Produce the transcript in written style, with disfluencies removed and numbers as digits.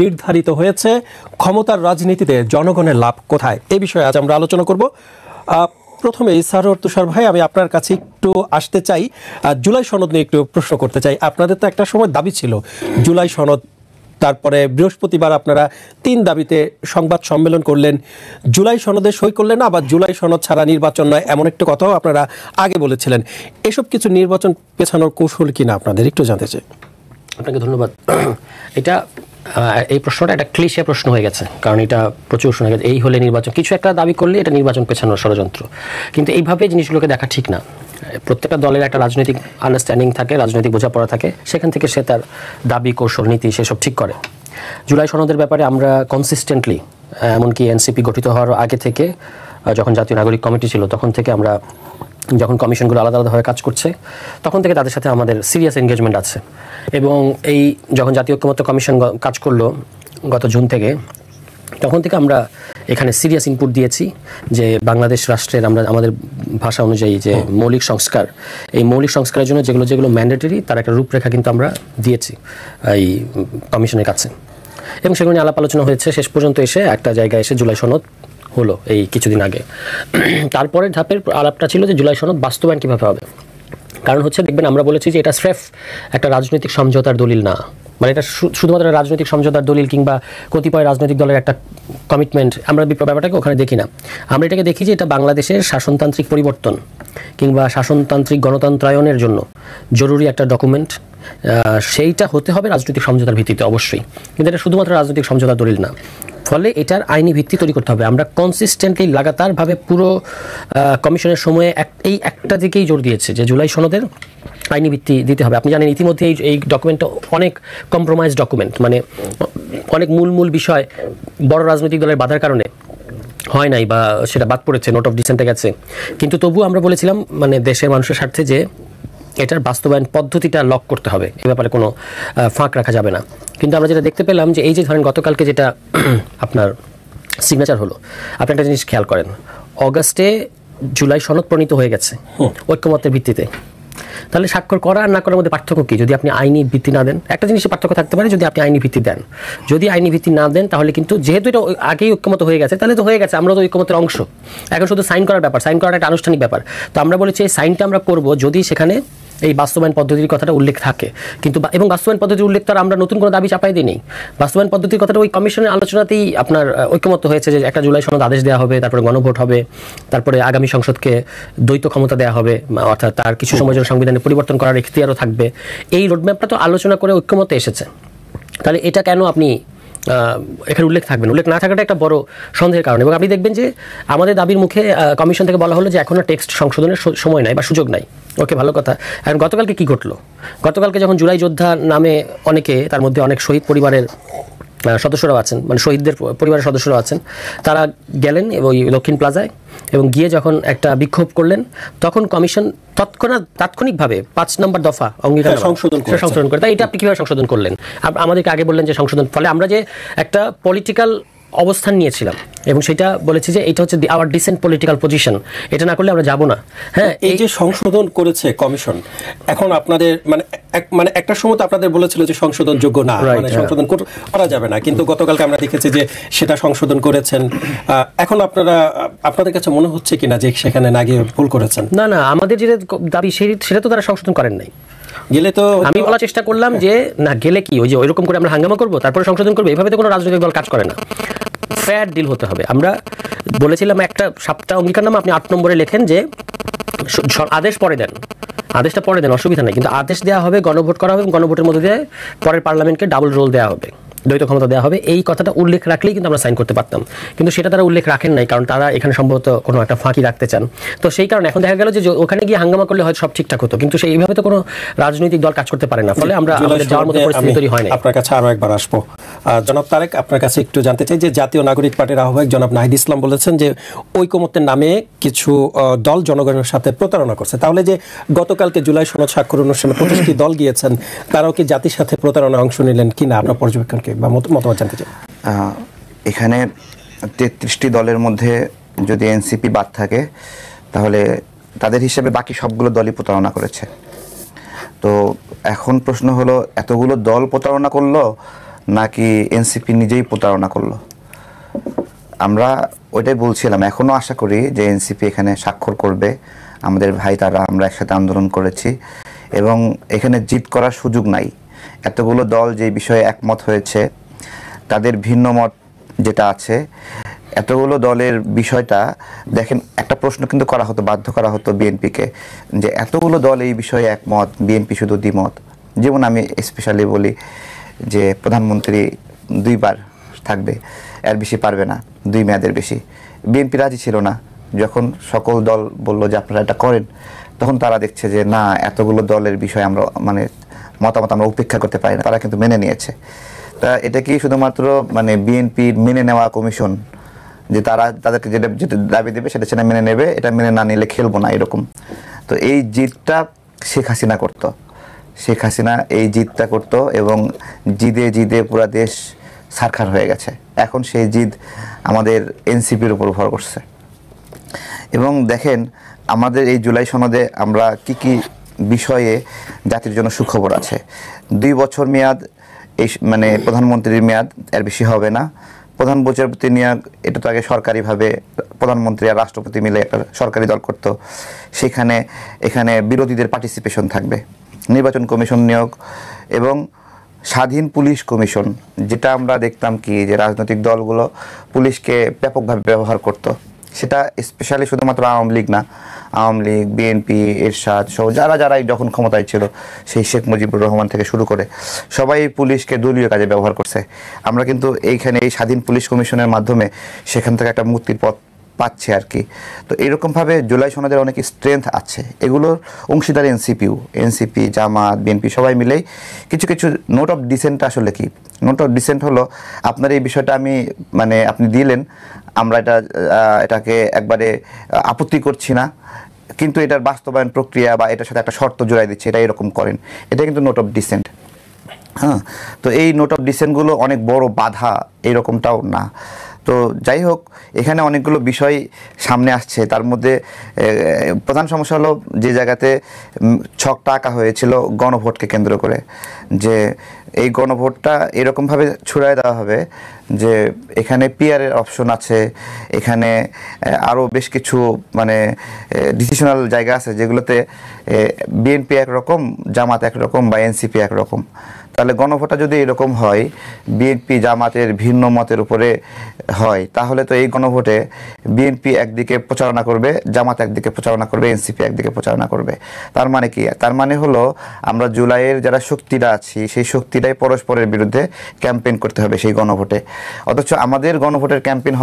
নির্ধারিত হয়েছে, ক্ষমতার রাজনীতিতে জনগণের লাভ কোথায়, এই বিষয়ে আজ আমরা আলোচনা করব। প্রথমে সারোয়ার তুষার ভাই, আমি আপনার কাছে একটু আসতে চাই, জুলাই সনদ নিয়ে একটু প্রশ্ন করতে চাই। আপনাদের তো একটা সময় দাবি ছিল জুলাই সনদ, তারপরে বৃহস্পতিবার আপনারা 3 দাবিতে সংবাদ সম্মেলন করলেন, জুলাই সনদে সই করলেন না, আবার জুলাই সনদ ছাড়া নির্বাচন নয়, এমন একটা কথাও আপনারা আগে বলেছিলেন। এসব কিছু নির্বাচন পেছানোর কৌশল কিনা আপনাদের একটু জানতে চাই। আপনাকে ধন্যবাদ। এটা এই প্রশ্নটা একটা ক্লিশে প্রশ্ন হয়ে গেছে, কারণ এটা প্রচুর শোনা গেছে এই হলে নির্বাচন, কিছু একটা দাবি করলে এটা নির্বাচন পেছানোর ষড়যন্ত্র। কিন্তু এইভাবে জিনিসগুলোকে দেখা ঠিক না। প্রত্যেকটা দলের একটা রাজনৈতিক আন্ডারস্ট্যান্ডিং থাকে, রাজনৈতিক বোঝাপড়া থাকে, সেখান থেকে সে তার দাবি, কৌশল, নীতি সেসব ঠিক করে। জুলাই সনদের ব্যাপারে আমরা কনসিস্টেন্টলি, এমনকি এনসিপি গঠিত হওয়ার আগে থেকে, যখন জাতীয় নাগরিক কমিটি ছিল তখন থেকে আমরা, যখন কমিশনগুলো আলাদা আলাদাভাবে কাজ করছে তখন থেকে তাদের সাথে আমাদের সিরিয়াস এনগেজমেন্ট আছে। এবং এই যখন জাতীয় ঐক্যমত্য কমিশন কাজ করলো গত জুন থেকে, তখন থেকে আমরা এখানে সিরিয়াস ইনপুট দিয়েছি যে বাংলাদেশ রাষ্ট্রের আমরা আমাদের ভাষা অনুযায়ী যে মৌলিক সংস্কার, এই মৌলিক সংস্কারের জন্য যেগুলো যেগুলো ম্যান্ডেটরি তার একটা রূপরেখা কিন্তু আমরা দিয়েছি এই কমিশনের কাছে, এবং সেগুলো নিয়ে আলাপ আলোচনা হয়েছে। শেষ পর্যন্ত এসে একটা জায়গায় এসে জুলাই সনদ হলো এই কিছুদিন আগে। তারপরে ধাপের আলাপটা ছিল যে জুলাই সনদ বাস্তবায়ন কীভাবে হবে। কারণ হচ্ছে দেখবেন, আমরা বলেছি যে এটা স্রেফ একটা রাজনৈতিক সমঝোতার দলিল না, মানে এটা শুধুমাত্র রাজনৈতিক সমঝোতার দলিল কিংবা কতিপয় রাজনৈতিক দলের একটা কমিটমেন্ট, আমরা ব্যাপারটাকে ওখানে দেখি না। আমরা এটাকে দেখি যে এটা বাংলাদেশের শাসনতান্ত্রিক পরিবর্তন কিংবা শাসনতান্ত্রিক গণতন্ত্রায়নের জন্য জরুরি একটা ডকুমেন্ট। সেইটা হতে হবে রাজনৈতিক সমঝোতার ভিত্তিতে অবশ্যই, কিন্তু এটা শুধুমাত্র রাজনৈতিক সমঝোতার দলিল না। ফলে এটার আইনি ভিত্তি তৈরি করতে হবে। আমরা কনসিস্টেন্টলি লাগাতারভাবে পুরো কমিশনের সময়ে এই একটা দিকেই জোর দিয়েছে যে জুলাই সনদের আইনি ভিত্তি দিতে হবে। আপনি জানেন ইতিমধ্যে এই ডকুমেন্টটা অনেক কম্প্রোমাইজ ডকুমেন্ট, মানে অনেক মূল বিষয় বড় রাজনৈতিক দলের বাধার কারণে হয় নাই বা সেটা বাদ পড়েছে, নোট অফ ডিসেন্টে গেছে। কিন্তু তবুও আমরা বলেছিলাম মানে দেশের মানুষের স্বার্থে যে এটার বাস্তবায়ন পদ্ধতিটা লক করতে হবে, এ ব্যাপারে কোনো ফাঁক রাখা যাবে না। কিন্তু আমরা যেটা দেখতে পেলাম যে এই যে ধরেন গতকালকে যেটা আপনার সিগনেচার হলো, আপনি একটা জিনিস খেয়াল করেন, অগাস্টে জুলাই সনদ প্রণীত হয়ে গেছে ঐক্যমত্যের ভিত্তিতে। তাহলে স্বাক্ষর করা আর না করার মধ্যে পার্থক্য কি? যদি আপনি আইনি ভিত্তি না দেন, একটা জিনিসের পার্থক্য থাকতে পারে যদি আপনি আইনি ভিত্তি দেন। যদি আইনি ভিত্তি না দেন তাহলে কিন্তু যেহেতু এটা আগেই ঐক্যমত হয়ে গেছে তাহলে তো হয়ে গেছে, আমরা তো ঐক্যমতের অংশ, এখন শুধু সাইন করার ব্যাপার, সাইন করাটা একটা আনুষ্ঠানিক ব্যাপার। তো আমরা বলেছি এই সাইনটা আমরা করব যদি সেখানে এই বাস্তবায়ন পদ্ধতির কথাটা উল্লেখ থাকে। কিন্তু এবং বাস্তবায়ন পদ্ধতির উল্লেখ তো আমরা নতুন কোনো দাবি চাপাই দিই নেই। বাস্তবায়ন পদ্ধতির কথাটা ওই কমিশনের আলোচনাতেই আপনার ঐক্যমত্য হয়েছে যে একটা জুলাই সনদ আদেশ দেওয়া হবে, তারপরে গণভোট হবে, তারপরে আগামী সংসদকে দ্বৈত ক্ষমতা দেওয়া হবে, অর্থাৎ তার কিছু সময়ের জন্য সংবিধানে পরিবর্তন করার এখতিয়ারও থাকবে। এই রোডম্যাপটা তো আলোচনা করে ঐক্যমত্যে এসেছে। তাহলে এটা কেন আপনি এখানে উল্লেখ থাকবেন? উল্লেখ না থাকাটা একটা বড় সন্দেহের কারণ। এবং আপনি দেখবেন যে আমাদের দাবির মুখে কমিশন থেকে বলা হলো যে এখনও টেক্সট সংশোধনের সময় নাই বা সুযোগ নাই। ওকে, ভালো কথা। এখন গতকালকে কি ঘটলো? গতকালকে যখন জুলাই যোদ্ধা নামে অনেকে, তার মধ্যে অনেক শহীদ পরিবারের সদস্যরাও আছেন, মানে শহীদদের পরিবারের সদস্যরাও আছেন, তারা গেলেন ওই দক্ষিণ প্লাজায় এবং গিয়ে যখন একটা বিক্ষোভ করলেন, তখন কমিশন তাৎক্ষণিকভাবে 5 নম্বর দফা অঙ্গীকার সংশোধন করে। তাই এটা আপনি কীভাবে সংশোধন করলেন? আমাদেরকে আগে বললেন যে সংশোধন, ফলে আমরা যে একটা পলিটিক্যাল অবস্থান নিয়েছিলাম এবং সেটা বলেছি যে এটা হচ্ছে আওয়ার ডিসেন্ট পলিটিক্যাল পজিশন, এটা না করলে আমরা যাব না। হ্যাঁ, এই যে সংশোধন করেছে কমিশন, এখন আপনাদের মানে একটা সময় তো আপনাদের বলেছিল যে সংশোধন যোগ্য না, মানে সংশোধন করা যাবে না, কিন্তু গতকালকে আমরা দেখেছি যে সেটা সংশোধন করেছেন। এখন আপনাদের কাছে মনে হচ্ছে কিনা যে সেখানে না গিয়ে ভুল করেছেন? না, আমাদের যেটা দাবি সেটা তো তারা সংশোধন করেন নাই। গেলে তো আমি বলার চেষ্টা করলাম যে না, গেলে কি ওই যে ওইরকম করে আমরা হাঙ্গামা করবো তারপরে সংশোধন করবো, এইভাবে তো কোনো রাজনৈতিক দল কাজ করে না। ফেয়ার ডিল হতে হবে। আমরা বলেছিলাম একটা সপ্তাহ অঙ্গীকারনামা আপনি 8 নম্বরে লেখেন যে আদেশ পরে দেন, আদেশটা পরে দেন, অসুবিধা নেই, কিন্তু আদেশ দেওয়া হবে, গণভোট করা হবে, গণভোটের মধ্যে দিয়ে পরের পার্লামেন্টকে ডাবল রোল দেওয়া হবে, দ্বৈত ক্ষমতা দেওয়া হবে। এই কথাটা উল্লেখ রাখলেই কিন্তু আমরা সাইন করতে পারতাম, কিন্তু সেটা তারা উল্লেখ রাখেন নাই, কারণ তারা এখানে সম্ভবত কোনো একটা ফাঁকি রাখতে চান। তো সেই কারণে এখন দেখা গেল যে ওখানে গিয়ে হাঙ্গামা করলে হয়তো সব ঠিকঠাক হতো, কিন্তু সেইভাবে তো কোনো রাজনৈতিক দল কাজ করতে পারে না। ফলে আমরা যাওয়ার মতো পরিস্থিতি তৈরি হয় না। আপনার কাছে আরো একবার আসবো। জনাব তারেক, আপনার কাছে একটু জানতে চাই যে জাতীয় নাগরিক পার্টির আহ্বায়ক জনাব নাহিদ ইসলাম বলেছেন যে ঐকমত্যের নামে কিছু দল জনগণের সাথে প্রতারণা করছে। তাহলে যে গতকালকে জুলাই সনদ স্বাক্ষর অনুষ্ঠানে 25টি দল গিয়েছেন, তারাও কি জাতির সাথে প্রতারণায় অংশ নিলেন কিনা আপনার পর্যবেক্ষণকে বা মতামত জানতে চাই। এখানে 33টি দলের মধ্যে যদি এনসিপি বাদ থাকে তাহলে তাদের হিসেবে বাকি সবগুলো দলই প্রতারণা করেছে। তো এখন প্রশ্ন হলো, এতগুলো দল প্রতারণা করলো, নাকি এনসিপি নিজেই প্রতারণা করলো? আমরা ওইটাই বলছিলাম, এখনও আশা করি যে এনসিপি এখানে স্বাক্ষর করবে। আমাদের ভাই তারা, আমরা একসাথে আন্দোলন করেছি এবং এখানে জিত করার সুযোগ নাই। এতগুলো দল যে বিষয়ে একমত হয়েছে, তাদের ভিন্ন মত যেটা আছে, এতগুলো দলের বিষয়টা দেখেন, একটা প্রশ্ন কিন্তু করা হতো, বাধ্য করা হতো বিএনপিকে যে এতগুলো দল এই বিষয়ে একমত, বিএনপি শুধু দ্বিমত। যেমন আমি স্পেশালি বলি যে প্রধানমন্ত্রী 2 বার থাকবে, এর বেশি পারবে না, 2 মেয়াদের বেশি। বিএনপি রাজি ছিল না। যখন সকল দল বলল যে আপনারা এটা করেন, তখন তারা দেখছে যে না, এতগুলো দলের বিষয়ে আমরা মানে মতামত আমরা উপেক্ষা করতে পারি না, তারা কিন্তু মেনে নিয়েছে। তা এটা কি শুধুমাত্র মানে বিএনপির মেনে নেওয়া কমিশন যে তারা তাদেরকে যেটা যেটা দাবি দেবে সেটা সেটা মেনে নেবে, এটা মেনে না নিলে খেলবো না, এরকম? তো এই জিতটা শেখ হাসিনা করত, শেখ হাসিনা এই জিতটা করত এবং জিদে জিদে পুরা দেশ সারখার হয়ে গেছে। এখন সেই জিদ আমাদের এনসিপির উপর ভর করছে। এবং দেখেন, আমাদের এই জুলাই সনদে আমরা কি কি বিষয়ে জাতির জন্য সুখবর আছে। 2 বছর মেয়াদ, এই মানে প্রধানমন্ত্রীর মেয়াদ, এর বেশি হবে না। প্রধান বিচারপতি নিয়োগ, এটা তো আগে সরকারিভাবে প্রধানমন্ত্রী আর রাষ্ট্রপতি মিলে একটা সরকারি দল করত, সেখানে এখানে বিরোধীদের পার্টিসিপেশন থাকবে। নির্বাচন কমিশন নিয়োগ এবং স্বাধীন পুলিশ কমিশন, যেটা আমরা দেখতাম কি যে রাজনৈতিক দলগুলো পুলিশকে ব্যাপকভাবে ব্যবহার করত, সেটা স্পেশালি শুধুমাত্র আওয়ামী লীগ না, আওয়ামী লীগ, বিএনপি, এরশাদ সহ যারাই যখন ক্ষমতায় ছিল, সেই শেখ মুজিবুর রহমান থেকে শুরু করে সবাই পুলিশকে দলীয় কাজে ব্যবহার করছে। আমরা কিন্তু এইখানে এই স্বাধীন পুলিশ কমিশনের মাধ্যমে সেখান থেকে একটা মুক্তির পথ পাচ্ছে আর কি। তো এরকমভাবে জুলাই সনদের অনেক স্ট্রেংথ আছে, এগুলোর অংশীদার এনসিপি, জামাত, বিএনপি সবাই মিলেই কিছু কিছু নোট অফ ডিসেন্ট। আসলে কি নোট অফ ডিসেন্ট হলো, আপনার এই বিষয়টা আমি মানে আপনি দিলেন, আমরা এটাকে একবারে আপত্তি করছি না, কিন্তু এটার বাস্তবায়ন প্রক্রিয়া বা এটার সাথে একটা শর্ত জোড়াই দিচ্ছে, এটা এরকম করেন, এটা কিন্তু নোট অফ ডিসেন্ট। হ্যাঁ, তো এই নোট অফ ডিসেন্টগুলো অনেক বড় বাধা এরকমটাও না। তো যাই হোক, এখানে অনেকগুলো বিষয় সামনে আসছে। তার মধ্যে প্রধান সমস্যা হলো যে জায়গাতে ছকটা আঁকা হয়েছিল গণভোটকে কেন্দ্র করে, যে এই গণভোটটা এরকমভাবে ছুড়ায় দেওয়া হবে যে এখানে পিআরের অপশন আছে, এখানে আরও বেশ কিছু মানে ডিসিশনাল জায়গা আছে যেগুলোতে বিএনপি একরকম, জামাত একরকম বা এনসিপি একরকম। তাহলে গণভোটটা যদি এরকম হয়, বিএনপি জামাতের ভিন্ন মতের উপরে হয়, তাহলে তো এই গণভোটে বিএনপি একদিকে প্রচারণা করবে, জামাত একদিকে প্রচারণা করবে, এনসিপি একদিকে প্রচারণা করবে। তার মানে কি? তার মানে হলো আমরা জুলাইয়ের যারা শক্তিটা আছি, সেই শক্তিটাই পরস্পরের বিরুদ্ধে ক্যাম্পেইন করতে হবে সেই গণভোটে। অথচ আমাদের গণভোটের ক্যাম্পেইন